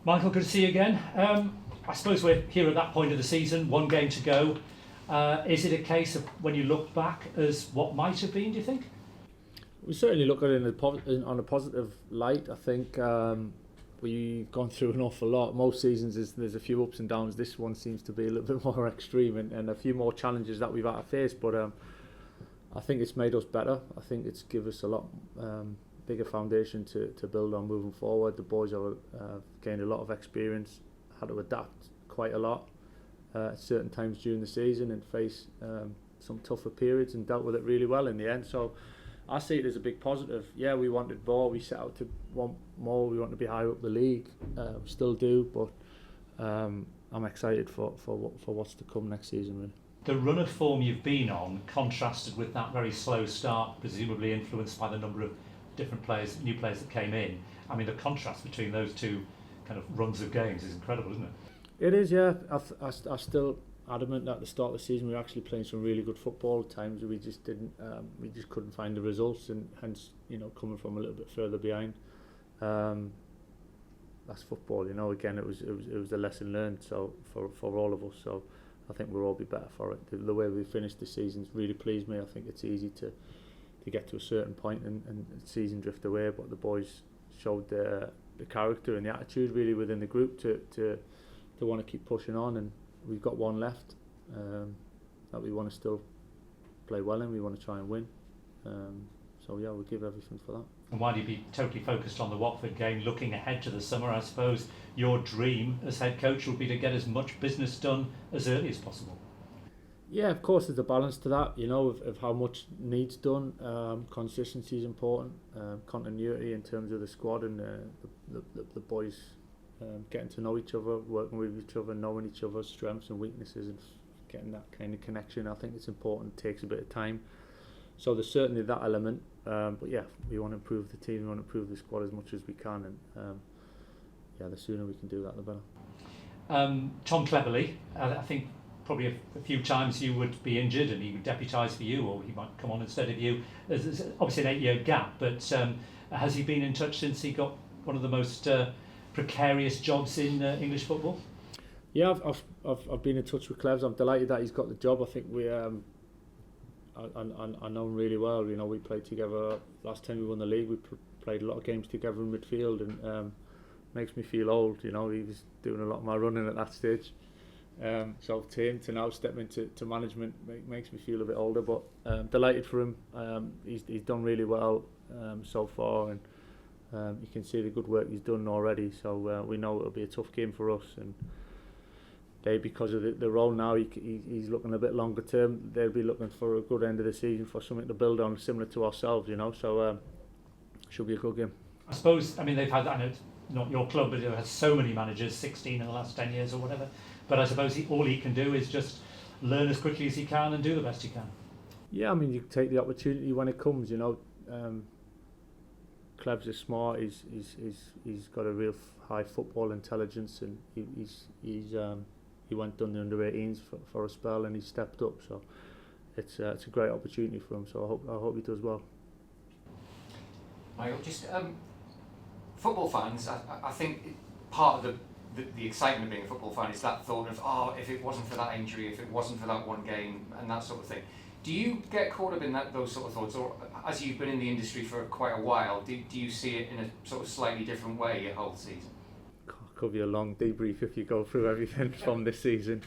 Michael, good to see you again. I suppose we're here at that point of the season, one game to go. Is it a case of when you look back as what might have been, do you think? We certainly look at it on a positive light. I think we've gone through an awful lot. Most seasons there's a few ups and downs. This one seems to be a little bit more extreme and a few more challenges that we've had to face. But I think it's made us better. I think it's given us a lot bigger foundation to build on moving forward. The boys have gained a lot of experience, had to adapt quite a lot at certain times during the season and face some tougher periods and dealt with it really well in the end. So I see it as a big positive. Yeah, we wanted more, we set out to want more, we want to be higher up the league, we still do, but I'm excited for what's to come next season really. The run of form you've been on contrasted with that very slow start, presumably influenced by the number of different players, new players that came in. I mean, the contrast between those two kind of runs of games is incredible, isn't it? It is, yeah. I still adamant that at the start of the season we were actually playing some really good football. At times we just didn't, we just couldn't find the results, and hence, coming from a little bit further behind. That's football, Again, it was a lesson learned. So for all of us, so I think we'll all be better for it. The way we finished the season's really pleased me. I think it's easy to get to a certain point and the season drift away, but the boys showed the character and the attitude really within the group to want to keep pushing on, and we've got one left that we want to still play well in. We want to try and win. So yeah, we'll give everything for that. And while you'd be totally focused on the Watford game, looking ahead to the summer, I suppose your dream as head coach would be to get as much business done as early as possible. Yeah, of course there's a balance to that, of how much needs done. Consistency is important, continuity in terms of the squad and the boys getting to know each other, working with each other, knowing each other's strengths and weaknesses and getting that kind of connection. I think it's important, it takes a bit of time. So there's certainly that element, but yeah, we want to improve the team, we want to improve the squad as much as we can, and the sooner we can do that, the better. Tom Cleverley, I think probably a few times you would be injured and he would deputise for you, or he might come on instead of you. There's obviously an 8-year gap, but has he been in touch since he got one of the most precarious jobs in English football? Yeah, I've been in touch with Clevs. I'm delighted that he's got the job. I think we I know him really well. We played together last time we won the league. We played a lot of games together in midfield, and makes me feel old. He was doing a lot of my running at that stage. So to now step into management makes me feel a bit older, but delighted for him. He's done really well so far, and you can see the good work he's done already. So we know it'll be a tough game for us, and because of the role now, he's looking a bit longer term. They'll be looking for a good end of the season, for something to build on, similar to ourselves. So should be a good game. I suppose, they've had, I know it's not your club, but it has so many managers, 16 in the last 10 years or whatever. But I suppose all he can do is just learn as quickly as he can and do the best he can. Yeah, you take the opportunity when it comes. Clevs is smart. He's got a real high football intelligence, and he went done the under-18s for a spell, and he stepped up. So it's a great opportunity for him. So I hope he does well. Michael, just football fans, I think part of the excitement of being a football fan is that thought of, if it wasn't for that injury, if it wasn't for that one game, and that sort of thing. Do you get caught up in those sort of thoughts, or as you've been in the industry for quite a while, do you see it in a sort of slightly different way your whole season? Could be a long debrief if you go through everything from this season.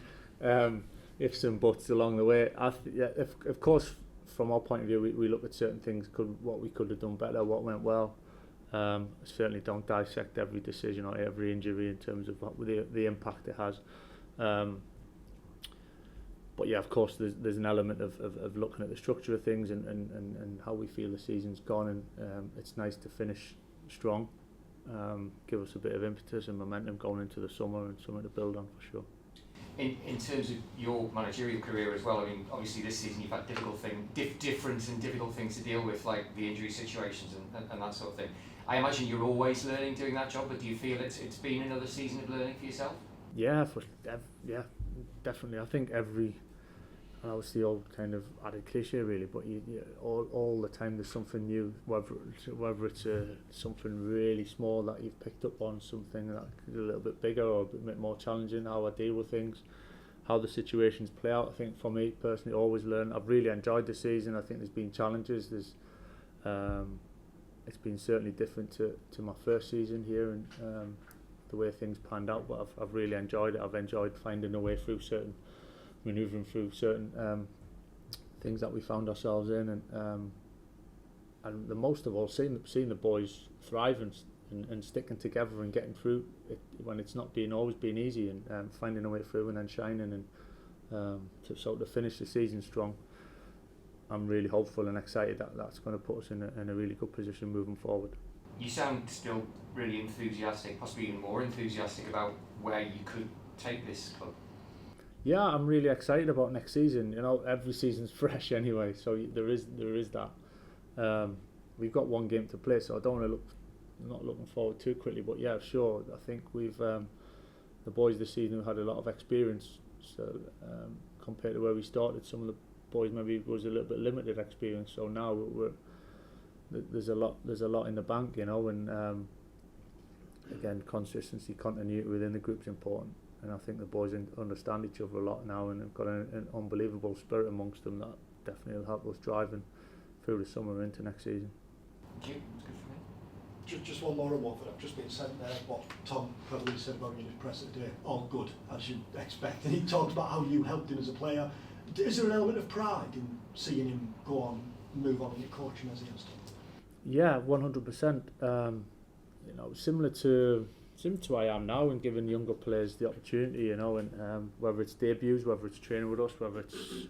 Ifs and buts along the way. Of course, from our point of view, we look at certain things, what we could have done better, what went well. Certainly don't dissect every decision or every injury in terms of the impact it has. But yeah, of course, there's an element of looking at the structure of things and how we feel the season's gone, and it's nice to finish strong, give us a bit of impetus and momentum going into the summer, and something to build on for sure. In terms of your managerial career as well, obviously this season you've had different and difficult things to deal with, like the injury situations and that sort of thing. I imagine you're always learning doing that job, but do you feel it's been another season of learning for yourself? Yeah, definitely. I think and obviously old kind of added cliche really, but all the time there's something new, whether it's something really small that you've picked up on, something that is a little bit bigger or a bit more challenging, how I deal with things, how the situations play out. I think for me personally, always learn. I've really enjoyed the season. I think there's been challenges. It's been certainly different to my first season here, and the way things panned out, but I've really enjoyed it. I've enjoyed finding a way through manoeuvring through certain things that we found ourselves in, and the most of all, seeing the boys thrive and sticking together and getting through it when it's not always been easy, and finding a way through and then shining, and to finish the season strong. I'm really hopeful and excited that that's going to put us in a really good position moving forward. You sound still really enthusiastic, possibly even more enthusiastic about where you could take this club. Yeah, I'm really excited about next season. You know, every season's fresh anyway, so there is that. We've got one game to play, so I don't want to not looking forward too quickly. But yeah, sure. I think we've the boys this season have had a lot of experience. So compared to where we started, some of the boys maybe was a little bit limited experience. So now there's a lot in the bank, you know, and again, consistency, continuity within the group's important. And I think the boys understand each other a lot now, and have got an unbelievable spirit amongst them that definitely will help us driving through the summer into next season. Thank you. That's good for me. Just one more on Watford. I've just been sent there what Tom probably said about you in his presser today. All good, as you'd expect. And he talked about how you helped him as a player. Is there an element of pride in seeing him go on, move on in your coaching as he has done? Yeah, 100%. You know, similar to I am now, and giving younger players the opportunity, you know, and whether it's debuts, whether it's training with us, whether it's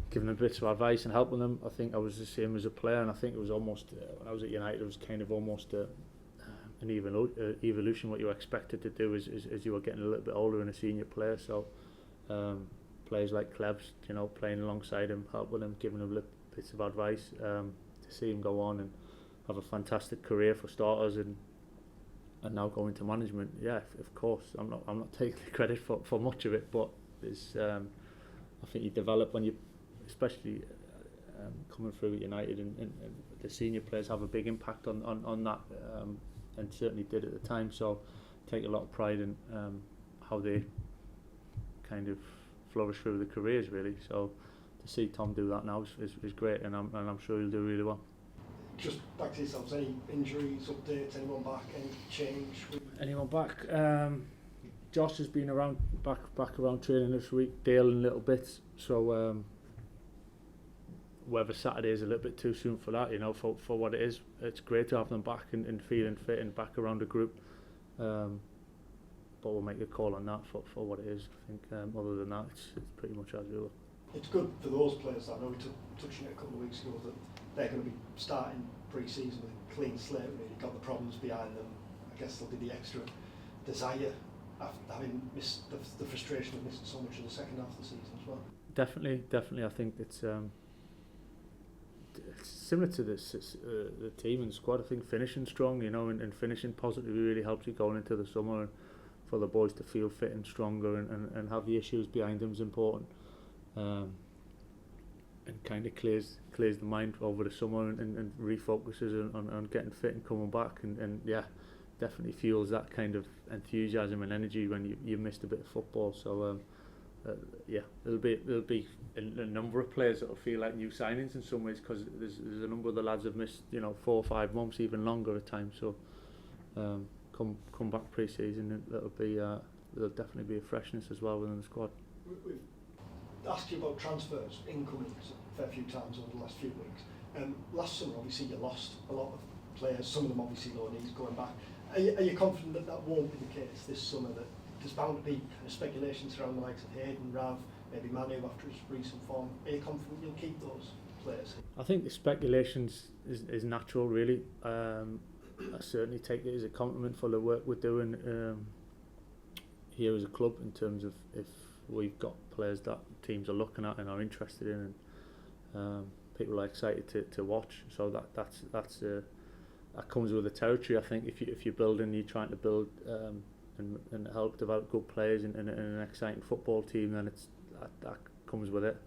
giving them bits of advice and helping them. I think I was the same as a player, and I think it was almost when I was at United, it was kind of almost an evolution. What you were expected to do as you were getting a little bit older and a senior player. So players like Klebs, you know, playing alongside him, helping him, giving him bits of advice, to see him go on and have a fantastic career for starters, and now go into management. Yeah, of course, I'm not taking the credit for much of it, but it's I think you develop when you, especially coming through at United, and the senior players have a big impact on that, and certainly did at the time. So take a lot of pride in how they kind of flourish through the careers, really. So to see Tom do that now is great, and I'm sure he'll do really well. Just back to yourselves, any injuries, updates, anyone back, any change? Anyone back? Josh has been back around training this week, Dale in little bits, so whether Saturday is a little bit too soon for that, you know, for what it is. It's great to have them back and feeling fit and back around the group, but we'll make a call on that for what it is. I think other than that, it's pretty much as usual. It's good for those players that I know we touched on it a couple of weeks ago, that they're going to be starting pre-season with a clean slate, really, got the problems behind them. I guess there'll be the extra desire after having missed the frustration of missing so much in the second half of the season as well. Definitely. I think it's similar to the team and squad. I think finishing strong, you know, and finishing positively really helps you going into the summer, and for the boys to feel fit and stronger and have the issues behind them is important. And kind of clears the mind over the summer and refocuses on getting fit and coming back, and yeah, definitely fuels that kind of enthusiasm and energy when you missed a bit of football. So yeah, there'll be a number of players that will feel like new signings in some ways, because there's a number of the lads have missed, you know, 4 or 5 months, even longer at times. So come back pre-season, there'll definitely be a freshness as well within the squad. We've asked you about transfers, incomings, a fair few times over the last few weeks. Last summer, obviously, you lost a lot of players, some of them obviously loanees going back. Are you confident that won't be the case this summer, that there's bound to be kind of speculations around the likes of Hayden, Rav, maybe Manu after his recent form? Are you confident you'll keep those players? I think the speculations is natural, really. I certainly take it as a compliment for the work we're doing here as a club, in terms of if we've got players that teams are looking at and are interested in, and people are excited to watch. So that comes with the territory. I think if you're building, you're trying to build and help develop good players in an exciting football team, then that comes with it.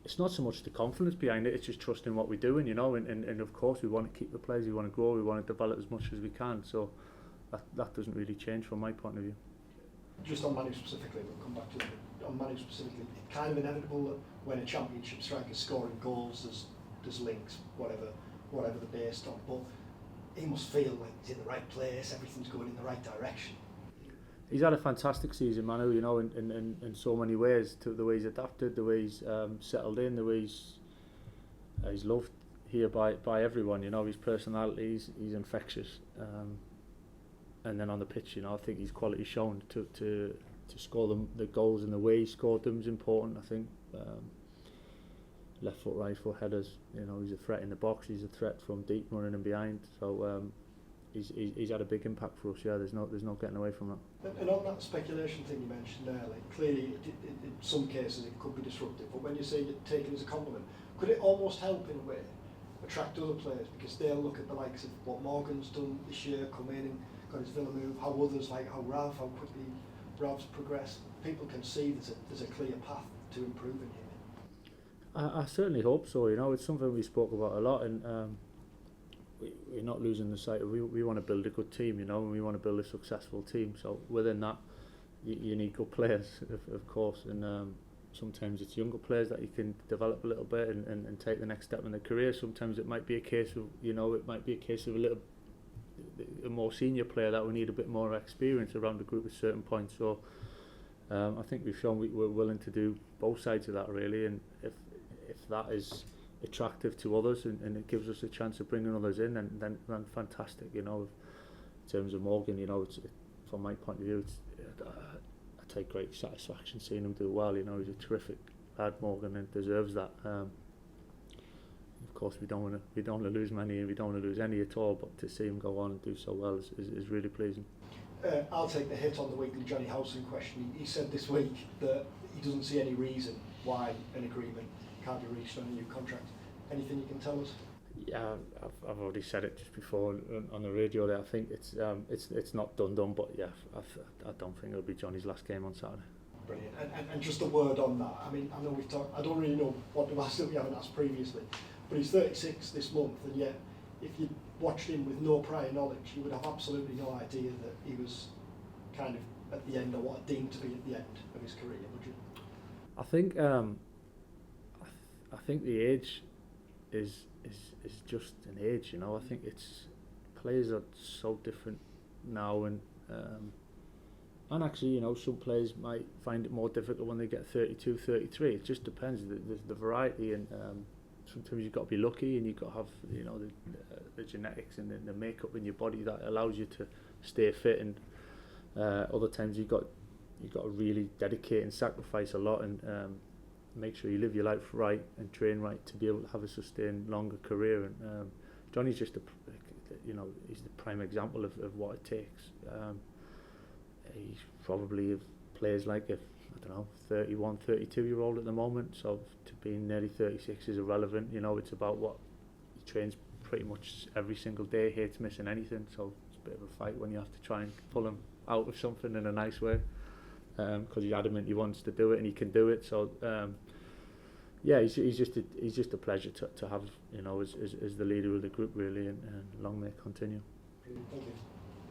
It's not so much the confidence behind it, it's just trusting what we're doing, you know, and of course we want to keep the players, we want to grow, we want to develop as much as we can, so that doesn't really change from my point of view. Just on Manu specifically, we'll come back to it, but on Manu specifically, it's kind of inevitable that when a championship striker's scoring goals, there's links, whatever they're based on, but he must feel like he's in the right place, everything's going in the right direction. He's had a fantastic season, Manu, you know, in so many ways, to the way he's adapted, the way he's settled in, the way he's loved here by everyone, you know, his personality, he's infectious. And then on the pitch, you know, I think his quality shown to score the goals and the way he scored them is important, I think. Left foot, right foot headers, you know, he's a threat in the box, he's a threat from deep running and behind, so he's had a big impact for us. Yeah, there's no getting away from that. And on that speculation thing you mentioned there, like clearly in some cases it could be disruptive, but when you say you take it as a compliment, could it almost help in a way attract other players, because they'll look at the likes of what Morgan's done this year, come in and got his Villa move, how others like how quickly Rav's progressed. People can see there's a clear path to improving him. I certainly hope so. You know, it's something we spoke about a lot, and we're not losing the sight of. We want to build a good team, you know, and we want to build a successful team. So within that, you need good players, of course, and sometimes it's younger players that you can develop a little bit and take the next step in their career. Sometimes it might be a case of, you know, a more senior player that we need a bit more experience around the group at certain points. So I think we've shown we're willing to do both sides of that, really, and if that is attractive to others and it gives us a chance of bringing others in, then fantastic, you know. In terms of Morgan, you know, from my point of view, I take great satisfaction seeing him do well. You know, he's a terrific lad, Morgan, and deserves that. Of course, we don't want to lose many, and we don't want to lose any at all. But to see him go on and do so well is really pleasing. I'll take the hit on the weekly Johnny Howson question. He said this week that he doesn't see any reason why an agreement can't be reached on a new contract. Anything you can tell us? Yeah, I've already said it just before on the radio there. I think it's not done, but yeah, I don't think it'll be Johnny's last game on Saturday. Brilliant. And just a word on that. I mean, I know we've talked. I don't really know what the asked that we haven't asked previously, but he's 36 this month, and yet if you watched him with no prior knowledge, you would have absolutely no idea that he was kind of at the end, or what deemed to be at the end of his career, would you? I think I think the age is just an age, you know. I think players are so different now, and actually, you know, some players might find it more difficult when they get 32, 33. It just depends. The variety, and sometimes you've got to be lucky, and you've got to have, you know, the genetics and the makeup in your body that allows you to stay fit, and other times you've got to really dedicate and sacrifice a lot, and make sure you live your life right and train right to be able to have a sustained longer career. And Johnny's just he's the prime example of what it takes. He's probably plays like a 31, 32-year-old at the moment, so to being nearly 36 is irrelevant. You know, it's about what he trains pretty much every single day, hates missing anything, so it's a bit of a fight when you have to try and pull him out of something in a nice way, because he's adamant he wants to do it and he can do it. So yeah, he's just a pleasure to have, you know, as the leader of the group, really, and long may it continue. Thank you.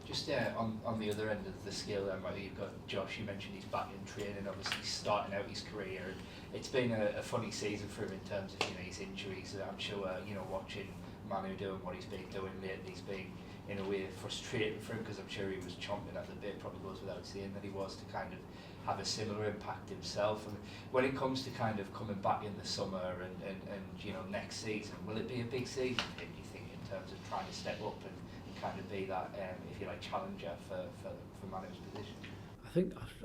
Just on the other end of the scale, you've got Josh. You mentioned he's back in training, obviously starting out his career, and it's been a funny season for him in terms of, you know, his injuries. I'm sure, you know, watching Manu doing what he's been doing lately, he's been in a way frustrating for him, because I'm sure he was chomping at the bit. Probably goes without saying that he was, to kind of have a similar impact himself. And when it comes to kind of coming back in the summer and you know, next season, will it be a big season, do you think, in terms of trying to step up and kind of be that, if you like, challenger for Manu's position?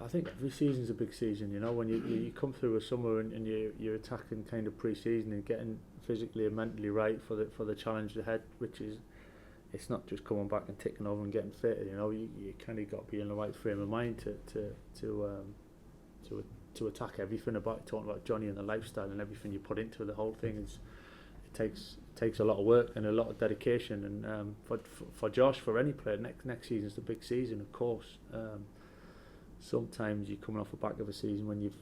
I think every season's a big season, you know. When you come through a summer and you're attacking kind of pre-season and getting physically and mentally right for the challenge ahead, which is, it's not just coming back and ticking over and getting fit. You know, you kind of got to be in the right frame of mind to attack everything about talking about Johnny and the lifestyle and everything you put into the whole thing. It takes a lot of work and a lot of dedication. And for Josh, for any player, next season's the big season, of course. Sometimes you're coming off the back of a season when you've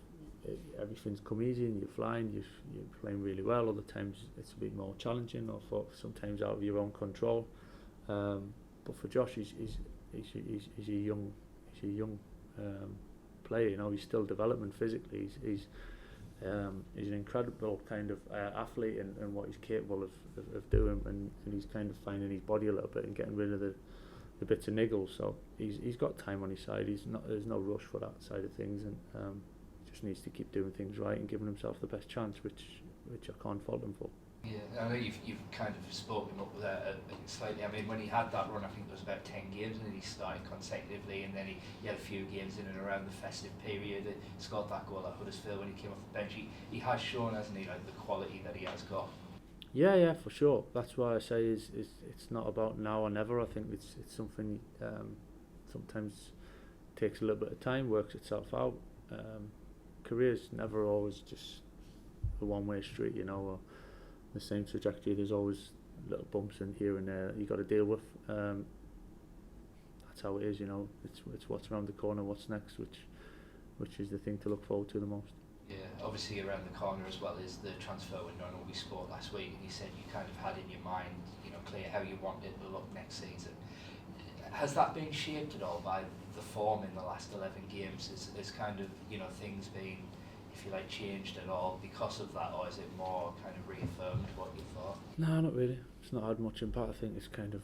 everything's come easy and you're flying, you're playing really well. Other times it's a bit more challenging, or sometimes out of your own control. But for Josh, he's a young player. You know, he's still developing physically. He's an incredible kind of athlete and what he's capable of doing, and he's kind of finding his body a little bit and getting rid of the bits of niggles. So he's got time on his side. There's no rush for that side of things, and just needs to keep doing things right and giving himself the best chance, which I can't fault him for. Yeah, I know you've kind of spoken up with that slightly. I mean, when he had that run, I think there was about 10 games, and then he started consecutively, and then he had a few games in and around the festive period. He scored that goal at Huddersfield when he came off the bench. He has shown, hasn't he, like the quality that he has got. Yeah, for sure. That's why I say it's not about now or never. I think it's something sometimes takes a little bit of time, works itself out. Career's never always just a one-way street, you know, or the same trajectory. There's always little bumps in here and there that you got to deal with. That's how it is, you know. It's what's around the corner, what's next, which is the thing to look forward to the most. Yeah, obviously around the corner as well is the transfer window. I know we spoke last week, and you said you kind of had in your mind, you know, clear how you want it to look next season. Has that been shaped at all by the form in the last 11 games? Is kind of, you know, things being, if you like, changed at all because of that, or is it more kind of reaffirmed what you thought? No, not really. It's not had much impact. I think it's kind of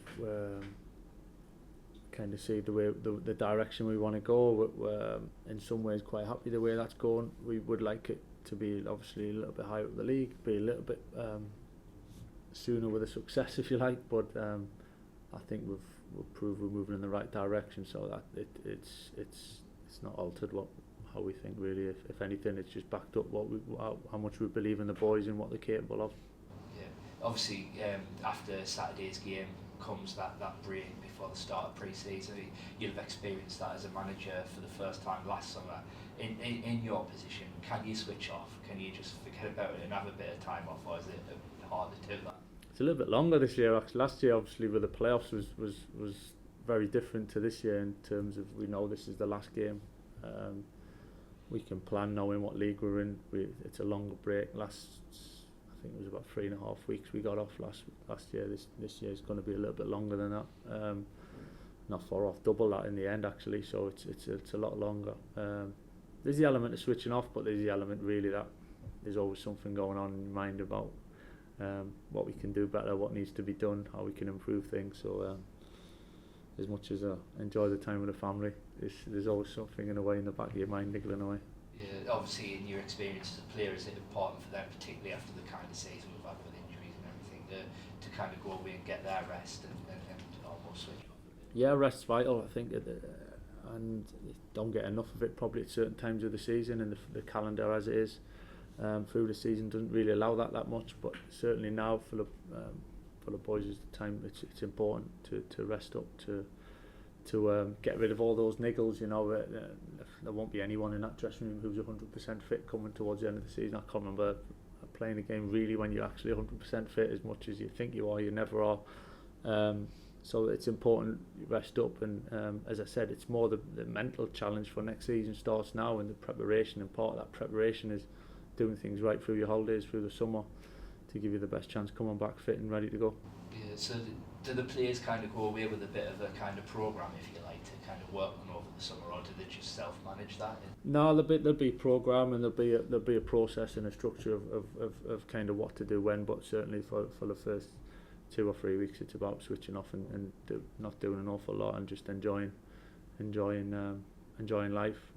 see the way the direction we want to go. We're in some ways quite happy the way that's going. We would like it to be obviously a little bit higher up the league, be a little bit sooner with a success, if you like. But I think we've proved we're moving in the right direction, so that it's not altered how we think really. If anything, it's just backed up how much we believe in the boys and what they're capable of. Yeah, obviously after Saturday's game comes that break before the start of pre-season. You'll have experienced that as a manager for the first time last summer. In your position, can you switch off? Can you just forget about it and have a bit of time off, or is it hard to do that? It's a little bit longer this year actually. Last year obviously with the playoffs was very different to this year in terms of we know this is the last game. We can plan knowing what league we're in. It's a longer break. I think it was about 3.5 weeks we got off last year. This year is going to be a little bit longer than that. Not far off, double that in the end actually. So it's a lot longer. There's the element of switching off, but there's the element really that there's always something going on in your mind about what we can do better, what needs to be done, how we can improve things. So as much as I enjoy the time with the family, there's always something in a way in the back of your mind niggling away. Yeah, obviously in your experience as a player, is it important for them, particularly after the kind of season we've had with injuries and everything, to kind of go away and get their rest and almost switch off a bit? Yeah, rest's vital, I think, and don't get enough of it probably at certain times of the season, and the calendar as it is through the season doesn't really allow that much, but certainly now for the boys is the time it's important to rest up, to get rid of all those niggles. You know, there won't be anyone in that dressing room who's 100% fit coming towards the end of the season. I can't remember playing a game really when you're actually 100% fit as much as you think you are. You never are. So it's important you rest up, and as I said, it's more the mental challenge for next season starts now, and the preparation, and part of that preparation is doing things right through your holidays, through the summer, to give you the best chance coming back fit and ready to go. Yeah, so do the players kind of go away with a bit of a kind of programme, if you like, to kind of work on over the summer, or do they just self-manage that? No, there'll be a programme, and there'll be a process and a structure of kind of what to do when, but certainly for the first 2 or 3 weeks it's about switching off and not doing an awful lot, and just enjoying life,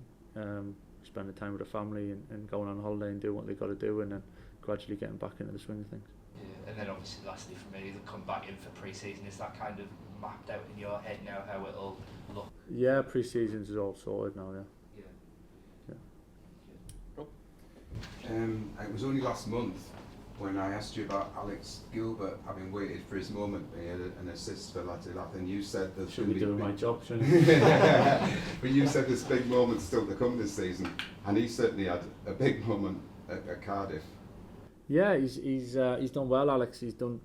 spending time with the family and going on holiday and doing what they've got to do, and then gradually getting back into the swing of things. Yeah, and then obviously lastly for me, they'll come back in for pre-season. Is that kind of mapped out in your head now, how it'll look? Yeah, pre-season's is all sorted now, yeah. It was only last month when I asked you about Alex Gilbert having waited for his moment. He had an assist for Latte, and you said there's Should be doing my job, shouldn't I? But you said there's big moments still to come this season, and he certainly had a big moment at Cardiff. Yeah, he's done well, Alex. He's done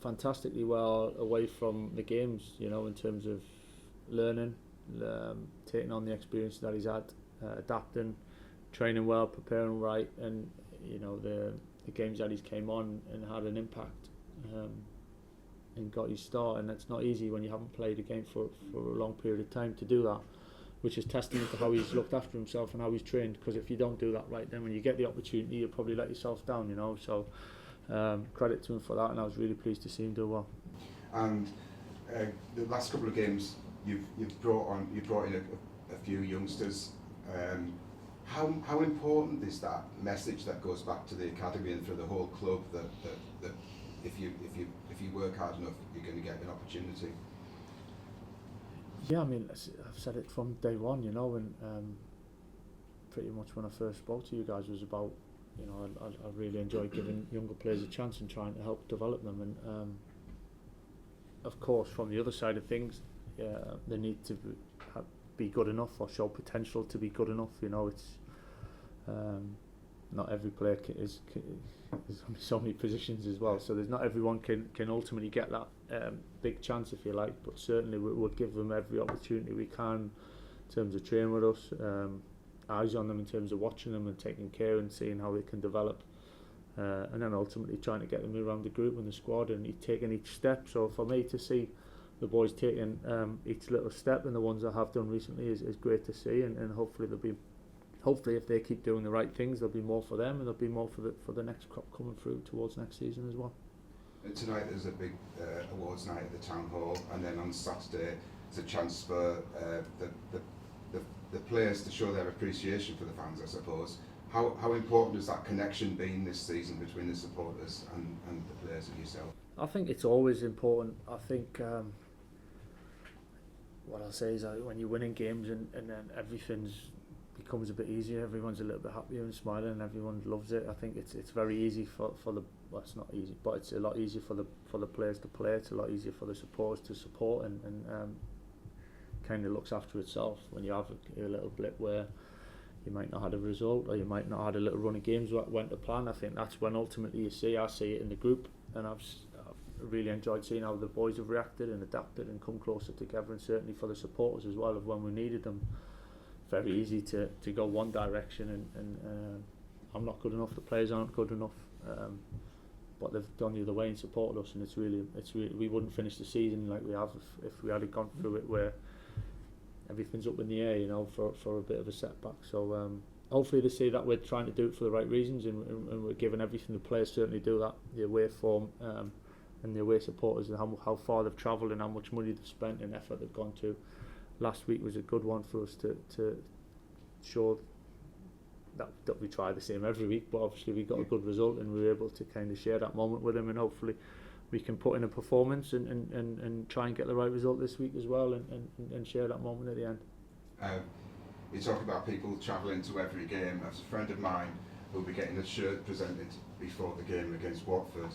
fantastically well away from the games, you know, in terms of learning, taking on the experience that he's had, adapting, training well, preparing right, and you know the games that he's came on and had an impact and got his start, and it's not easy when you haven't played a game for a long period of time to do that, which is testament to how he's looked after himself and how he's trained, because if you don't do that right, then when you get the opportunity you'll probably let yourself down, you know. So credit to him for that, and I was really pleased to see him do well. And the last couple of games you've brought in a few youngsters. How important is that message that goes back to the academy and through the whole club that if you work hard enough you're going to get an opportunity? Yeah, I mean, I've said it from day one, you know, and pretty much when I first spoke to you guys was about, you know, I really enjoy giving younger players a chance and trying to help develop them, and of course from the other side of things, they need to be good enough or show potential to be good enough. You know, it's not every player there's only so many positions as well, so there's not everyone can ultimately get that big chance, if you like, but certainly we would give them every opportunity we can in terms of training with us, eyes on them in terms of watching them and taking care and seeing how they can develop, and then ultimately trying to get them around the group and the squad and taking each step. So for me to see the boys taking each little step, and the ones I have done recently is great to see, and hopefully if they keep doing the right things there'll be more for them, and there'll be more for the next crop coming through towards next season as well. Tonight there's a big awards night at the town hall, and then on Saturday there's a chance for the players to show their appreciation for the fans, I suppose. How important has that connection been this season between the supporters and the players and yourself? I think it's always important. I think what I'll say is that when you're winning games and then everything's becomes a bit easier, everyone's a little bit happier and smiling and everyone loves it. I think it's very easy for the, well, it's not easy, but it's a lot easier for the players to play. It's a lot easier for the supporters to support, and kind of looks after itself. When you have a little blip where you might not have a result, or you might not have a little run of games that went to plan, I think that's when ultimately I see it in the group, and I've really enjoyed seeing how the boys have reacted and adapted and come closer together, and certainly for the supporters as well, of when we needed them. Very easy to go one direction, and I'm not good enough, the players aren't good enough, but they've gone the other way and supported us, and it's really we wouldn't finish the season like we have if we had gone through it where everything's up in the air, you know, for a bit of a setback. So hopefully they see that we're trying to do it for the right reasons, and we're giving everything. The players certainly do that, the away form and the away supporters, and how far they've travelled and how much money they've spent and effort they've gone to. Last week was a good one for us to show that we try the same every week, but obviously we got a good result, and we were able to kind of share that moment with them, and hopefully we can put in a performance and try and get the right result this week as well, and share that moment at the end. You talk about people travelling to every game. As a friend of mine who'll be getting a shirt presented before the game against Watford,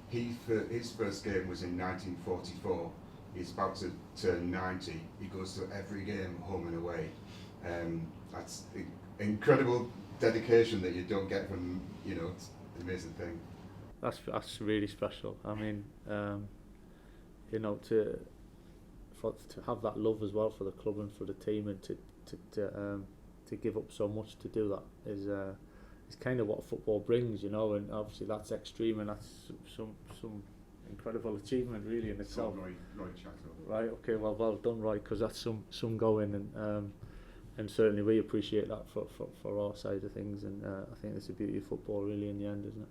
his first game was in 1944. He's about to turn 90. He goes to every game, home and away. That's incredible dedication that you don't get from, you know, it's an amazing thing. That's really special. I mean, you know, to have that love as well for the club and for the team, and to give up so much to do that is kind of what football brings, you know. And obviously that's extreme, and that's some incredible achievement really in itself. Roy Chatto. Right. Okay. Well done, Roy, because that's some going, and certainly we appreciate that for our side of things, and I think it's the beauty of football really in the end, isn't it?